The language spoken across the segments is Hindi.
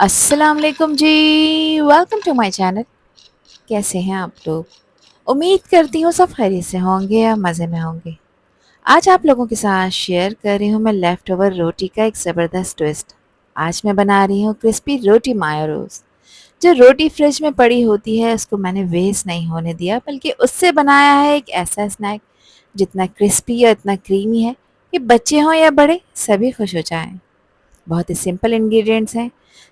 अस्सलाम वालेकुम जी। Welcome to my channel. कैसे हैं आप लोग? उम्मीद करती हूँ सब खैरियत से होंगे या मज़े में होंगे। आज आप लोगों के साथ शेयर कर रही हूँ मैं लेफ़्ट ओवर रोटी का एक ज़बरदस्त ट्विस्ट। आज मैं बना रही हूँ क्रिस्पी रोटी मायो रोस्ट। जो रोटी फ्रिज में पड़ी होती है उसको मैंने वेस्ट नहीं होने दिया, बल्कि उससे बनाया है एक ऐसा स्नैक जितना क्रिस्पी और इतना क्रीमी है कि बच्चे हों या बड़े सभी खुश हो जाएं। बहुत ही सिंपल इंग्रेडिएंट्स हैं।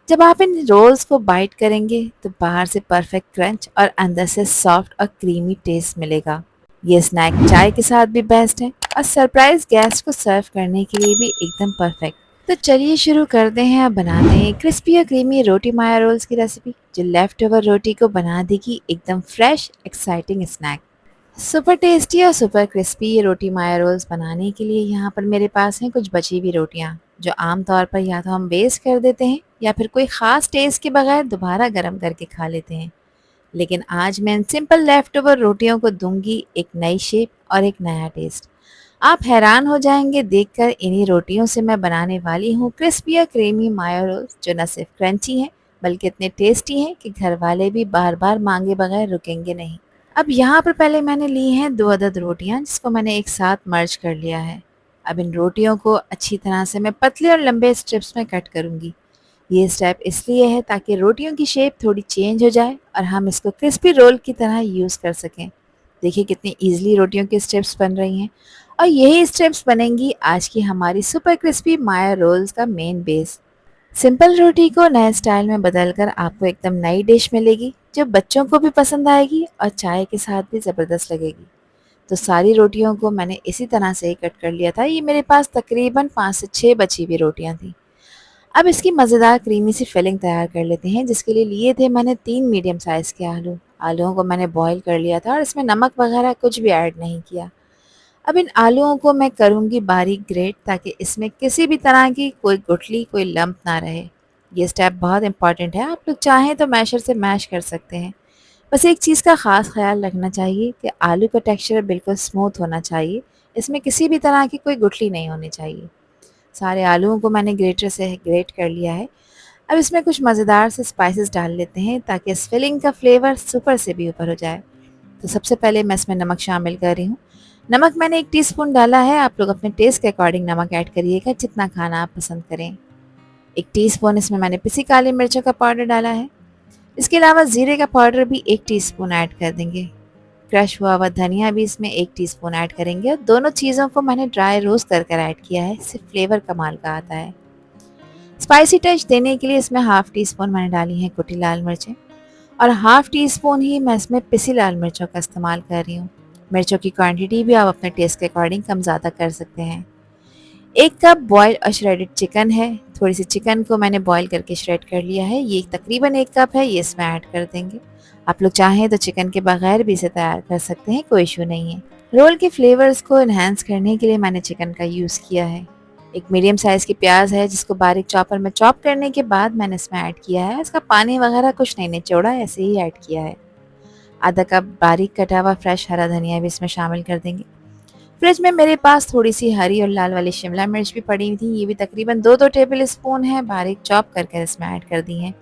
जब आप इन रोल्स को बाइट करेंगे तो बाहर से परफेक्ट क्रंच और अंदर से सॉफ्ट और क्रीमी टेस्ट मिलेगा। ये स्नैक चाय के साथ भी बेस्ट है और सरप्राइज गेस्ट को सर्व करने के लिए भी एकदम परफेक्ट। तो चलिए शुरू करते हैं और बनाते हैं क्रिस्पी और क्रीमी रोटी माया रोल्स की रेसिपी, जो लेफ्ट ओवर रोटी को बना देगी एकदम fresh exciting snack. Super tasty और सुपर क्रिस्पी ये रोटी माया रोल्स बनाने के लिए यहाँ पर मेरे पास हैं कुछ बची हुई रोटियाँ, जो आम तौर पर या तो हम वेस्ट कर देते हैं या फिर कोई ख़ास टेस्ट के बगैर दोबारा गर्म करके खा लेते हैं। लेकिन आज मैं इन सिंपल लेफ्ट ओवर रोटियों को दूंगी एक नई शेप और एक नया टेस्ट। आप हैरान हो जाएंगे देखकर, इन्हीं रोटियों से मैं बनाने वाली हूँ क्रिस्पी और क्रीमी मायो रोल्स, जो न सिर्फ क्रंची हैं बल्कि इतने टेस्टी हैं कि घर वाले भी बार बार मांगे बगैर रुकेंगे नहीं। अब यहाँ पर पहले मैंने ली हैं 2 अदद रोटियाँ, जिसको मैंने एक साथ मर्ज कर लिया है। अब इन रोटियों को अच्छी तरह से मैं पतले और लंबे स्ट्रिप्स में कट करूँगी। ये स्टेप इसलिए है ताकि रोटियों की शेप थोड़ी चेंज हो जाए और हम इसको क्रिस्पी रोल की तरह यूज़ कर सकें। देखिए कितनी ईज़िली रोटियों की स्ट्रिप्स बन रही हैं, और यही स्ट्रिप्स बनेंगी आज की हमारी सुपर क्रिस्पी माया रोल्स का मेन बेस। सिंपल रोटी को नए स्टाइल में बदलकर आपको एकदम नई डिश मिलेगी, जो बच्चों को भी पसंद आएगी और चाय के साथ भी ज़बरदस्त लगेगी। तो सारी रोटियों को मैंने इसी तरह से ही कट कर लिया था। ये मेरे पास तकरीबन 5 से 6 बची हुई रोटियां थी। अब इसकी मज़ेदार क्रीमी सी फिलिंग तैयार कर लेते हैं, जिसके लिए लिए थे मैंने 3 मीडियम साइज़ के आलू। आलूओं को मैंने बॉईल कर लिया था और इसमें नमक वगैरह कुछ भी ऐड नहीं किया। अब इन आलूओं को मैं करूँगी बारीक ग्रेट, ताकि इसमें किसी भी तरह की कोई गुठली, कोई लम्प ना रहे। ये स्टेप बहुत इंपॉर्टेंट है। आप लोग चाहें तो मैशर से मैश कर सकते हैं। बस एक चीज़ का ख़ास ख़्याल रखना चाहिए कि आलू का टेक्सचर बिल्कुल स्मूथ होना चाहिए। इसमें किसी भी तरह की कोई गुठली नहीं होनी चाहिए। सारे आलूओं को मैंने ग्रेटर से ग्रेट कर लिया है। अब इसमें कुछ मज़ेदार से स्पाइसेस डाल लेते हैं, ताकि इस फिलिंग का फ्लेवर सुपर से भी ऊपर हो जाए। तो सबसे पहले मैं इसमें नमक शामिल कर रही हूँ। नमक मैंने 1 टीस्पून डाला है। आप लोग अपने टेस्ट के अकॉर्डिंग नमक ऐड करिएगा, जितना खाना आप पसंद करें। 1 टीस्पून इसमें मैंने पिसी काली मिर्चों का पाउडर डाला है। इसके अलावा ज़ीरे का पाउडर भी 1 टीस्पून ऐड कर देंगे। क्रश हुआ हुआ धनिया भी इसमें 1 टीस्पून ऐड करेंगे, और दोनों चीज़ों को मैंने ड्राई रोस्ट कर कर ऐड किया है। इससे फ्लेवर कमाल का आता है। स्पाइसी टच देने के लिए इसमें हाफ़ टी स्पून मैंने डाली हैं कुटी लाल मिर्चें, और हाफ़ टी स्पून ही मैं इसमें पिसी लाल मिर्चों का इस्तेमाल कर रही हूँ। मिर्चों की क्वांटिटी भी आप अपने टेस्ट के अकॉर्डिंग कम ज़्यादा कर सकते हैं। 1 कप बॉइल्ड और श्रेडेड चिकन है। थोड़ी सी चिकन को मैंने बॉईल करके श्रेड कर लिया है। ये तकरीबन 1 कप है, ये इसमें ऐड कर देंगे। आप लोग चाहें तो चिकन के बगैर भी इसे तैयार कर सकते हैं, कोई इशू नहीं है। रोल के फ्लेवर्स को एनहांस करने के लिए मैंने चिकन का यूज़ किया है। एक मीडियम साइज़ की प्याज है, जिसको बारीक चॉपर में चॉप करने के बाद मैंने इसमें ऐड किया है। इसका पानी वगैरह कुछ नहीं निचोड़ा, ऐसे ही ऐड किया है। आधा कप बारीक कटा हुआ फ्रेश हरा धनिया भी इसमें शामिल कर देंगे। फ्रिज में मेरे पास थोड़ी सी हरी और लाल वाली शिमला मिर्च भी पड़ी हुई थी। ये भी तकरीबन 2-2 टेबल स्पून है, बारीक चॉप करके इसमें ऐड कर दी हैं।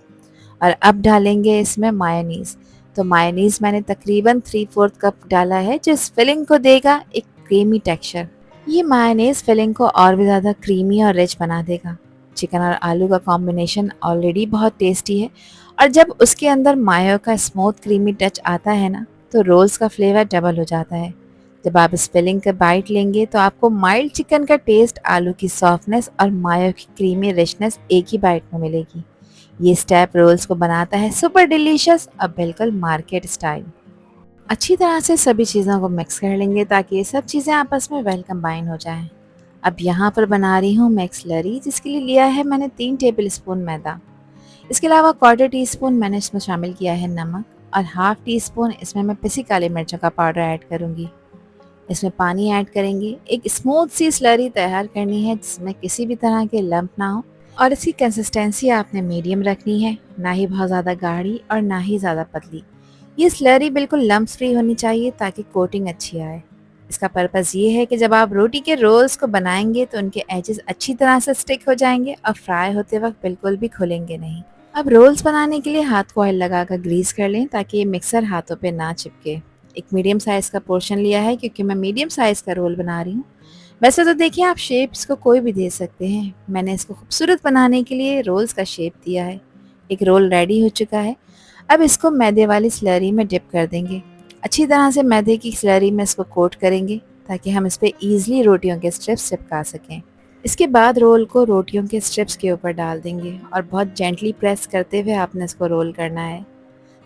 और अब डालेंगे इसमें मायोनीज़। तो मायोनीज़ मैंने तकरीबन 3/4 कप डाला है, जो इस फिलिंग को देगा एक क्रीमी टेक्सचर। ये मायोनीज़ फिलिंग को और भी ज़्यादा क्रीमी और रिच बना देगा। चिकन और आलू का कॉम्बिनेशन ऑलरेडी बहुत टेस्टी है, और जब उसके अंदर मायो का स्मूथ क्रीमी टच आता है ना, तो रोल्स का फ्लेवर डबल हो जाता है। जब आप इस फिलिंग का बाइट लेंगे तो आपको माइल्ड चिकन का टेस्ट, आलू की सॉफ्टनेस और मायो की क्रीमी रिचनेस एक ही बाइट में मिलेगी। ये स्टेप रोल्स को बनाता है सुपर डिलीशियस और बिल्कुल मार्केट स्टाइल। अच्छी तरह से सभी चीज़ों को मिक्स कर लेंगे, ताकि ये सब चीज़ें आपस में वेल कंबाइन हो जाएं। अब यहाँ पर बना रही हूँ मिक्स स्लरी, जिसके लिए लिया है मैंने 3 टेबल स्पून मैदा। इसके अलावा क्वार्टर टी स्पून मैंने इसमें शामिल किया है नमक, और हाफ़ टी स्पून इसमें मैं पिसी काली मिर्चों का पाउडर ऐड करूँगी। इसमें पानी ऐड करेंगे। एक स्मूथ सी स्लरी तैयार करनी है, जिसमें किसी भी तरह के लम्प ना हो, और इसकी कंसिस्टेंसी आपने मीडियम रखनी है, ना ही बहुत ज़्यादा गाढ़ी और ना ही ज़्यादा पतली। ये स्लरी बिल्कुल लम्प्स फ्री होनी चाहिए, ताकि कोटिंग अच्छी आए। इसका पर्पज़ ये है कि जब आप रोटी के रोल्स को बनाएंगे तो उनके एजेस अच्छी तरह से स्टिक हो जाएंगे और फ्राई होते वक्त बिल्कुल भी खुलेंगे नहीं। अब रोल्स बनाने के लिए हाथ को ऑयल लगाकर ग्रीस कर लें ताकि ये मिक्सर हाथों पे ना चिपके। एक मीडियम साइज़ का पोर्शन लिया है क्योंकि मैं मीडियम साइज़ का रोल बना रही हूँ। वैसे तो देखिए आप शेप्स को कोई भी दे सकते हैं। मैंने इसको खूबसूरत बनाने के लिए रोल्स का शेप दिया है। एक रोल रेडी हो चुका है। अब इसको मैदे वाली स्लरी में डिप कर देंगे। अच्छी तरह से मैदे की स्लरी में इसको कोट करेंगे ताकि हम इस पे ईज़िली रोटियों के स्ट्रिप्स चिपका सकें। इसके बाद रोल को रोटियों के स्ट्रिप्स के ऊपर डाल देंगे और बहुत जेंटली प्रेस करते हुए आपने इसको रोल करना है।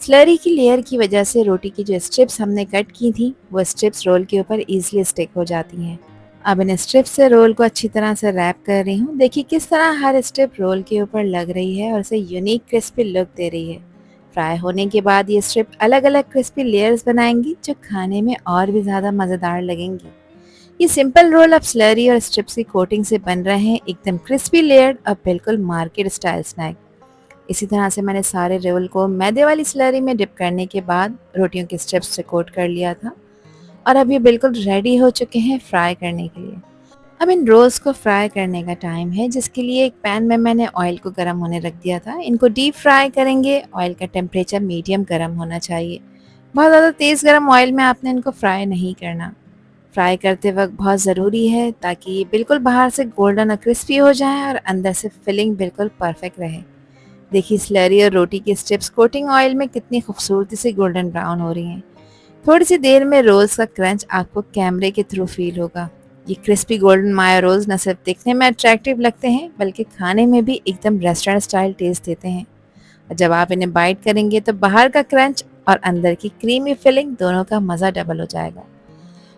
स्लरी की लेयर की वजह से रोटी की जो स्ट्रिप्स हमने कट की थी वो स्ट्रिप्स रोल के ऊपर ईजिली स्टिक हो जाती हैं। अब इन स्ट्रिप्स से रोल को अच्छी तरह से रैप कर रही हूँ। देखिए किस तरह हर स्ट्रिप रोल के ऊपर लग रही है और इसे यूनिक क्रिस्पी लुक दे रही है। फ्राई होने के बाद ये स्ट्रिप अलग अलग क्रिस्पी लेयर्स बनाएंगी जो खाने में और भी ज़्यादा मज़ेदार लगेंगी। ये सिंपल रोल अब स्लरी और स्ट्रिप्स की कोटिंग से बन रहे हैं एकदम क्रिस्पी लेयर्ड और बिल्कुल मार्केट स्टाइल स्नैक। इसी तरह से मैंने सारे रोल को मैदे वाली स्लरी में डिप करने के बाद रोटियों के स्ट्रिप्स से कोट कर लिया था और अब ये बिल्कुल रेडी हो चुके हैं फ्राई करने के लिए। अब इन रोल्स को फ्राई करने का टाइम है जिसके लिए एक पैन में मैंने ऑयल को गर्म होने रख दिया था। इनको डीप फ्राई करेंगे। ऑयल का टेम्परेचर मीडियम गर्म होना चाहिए। बहुत ज़्यादा तेज़ गर्म ऑयल में आपने इनको फ्राई नहीं करना। फ्राई करते वक्त बहुत ज़रूरी है ताकि ये बिल्कुल बाहर से गोल्डन और क्रिस्पी हो जाए और अंदर से फिलिंग बिल्कुल परफेक्ट रहे। देखिए स्लरी और रोटी की स्ट्रिप्स कोटिंग ऑयल में कितनी खूबसूरती से गोल्डन ब्राउन हो रही हैं। थोड़ी सी देर में रोल्स का क्रंच आपको कैमरे के थ्रू फील होगा। ये क्रिस्पी गोल्डन माया रोल्स न सिर्फ दिखने में अट्रैक्टिव लगते हैं बल्कि खाने में भी एकदम रेस्टोरेंट स्टाइल टेस्ट देते हैं। और जब आप इन्हें बाइट करेंगे तो बाहर का क्रंच और अंदर की क्रीमी फिलिंग दोनों का मज़ा डबल हो जाएगा।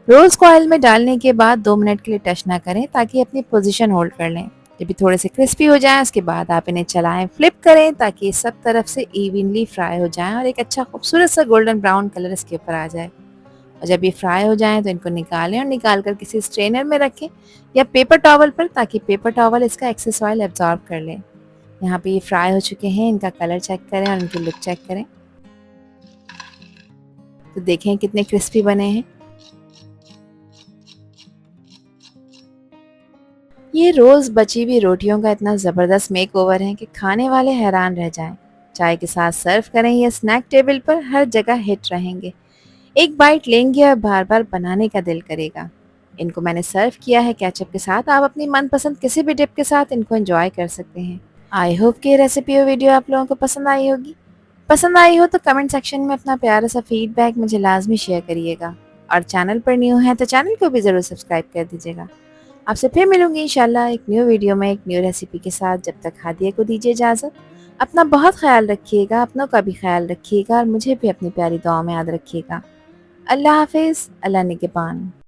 रोल्स को ऑयल में डालने के बाद 2 मिनट के लिए टच ना करें ताकि अपनी पोजीशन होल्ड कर लें। जब ये थोड़े से क्रिस्पी हो जाएं उसके बाद आप इन्हें चलाएं, फ्लिप करें ताकि ये सब तरफ से इवनली फ्राई हो जाएं और एक अच्छा खूबसूरत सा गोल्डन ब्राउन कलर इसके ऊपर आ जाए। और जब ये फ्राई हो जाएं तो इनको निकालें और निकाल कर किसी स्ट्रेनर में रखें या पेपर टॉवल पर ताकि पेपर टॉवल इसका एक्सेस ऑयल एब्जॉर्ब कर लें। यहाँ पे ये फ्राई हो चुके हैं। इनका कलर चेक करें और इनकी लुक चेक करें तो देखें कितने क्रिस्पी बने हैं। ये रोज़ बची हुई रोटियों का इतना ज़बरदस्त मेकओवर है कि खाने वाले हैरान रह जाएं। चाय के साथ सर्व करें या स्नैक टेबल पर हर जगह हिट रहेंगे। एक बाइट लेंगे और बार बार बनाने का दिल करेगा। इनको मैंने सर्व किया है केचप के साथ। आप अपनी मनपसंद किसी भी डिप के साथ इनको एंजॉय कर सकते हैं। आई होप कि ये रेसिपी और वीडियो आप लोगों को पसंद आई होगी। पसंद आई हो तो कमेंट सेक्शन में अपना प्यारा सा फीडबैक मुझे लाजमी शेयर करिएगा। और चैनल पर न्यू है तो चैनल को भी ज़रूर सब्सक्राइब कर दीजिएगा। आपसे फिर मिलूंगी इंशाल्लाह एक न्यू वीडियो में एक न्यू रेसिपी के साथ। जब तक हादिया को दीजिए इजाज़त। अपना बहुत ख्याल रखिएगा, अपनों का भी ख्याल रखिएगा और मुझे भी अपनी प्यारी दुआ में याद रखिएगा। अल्लाह हाफिज़, अल्लाह निगहबान।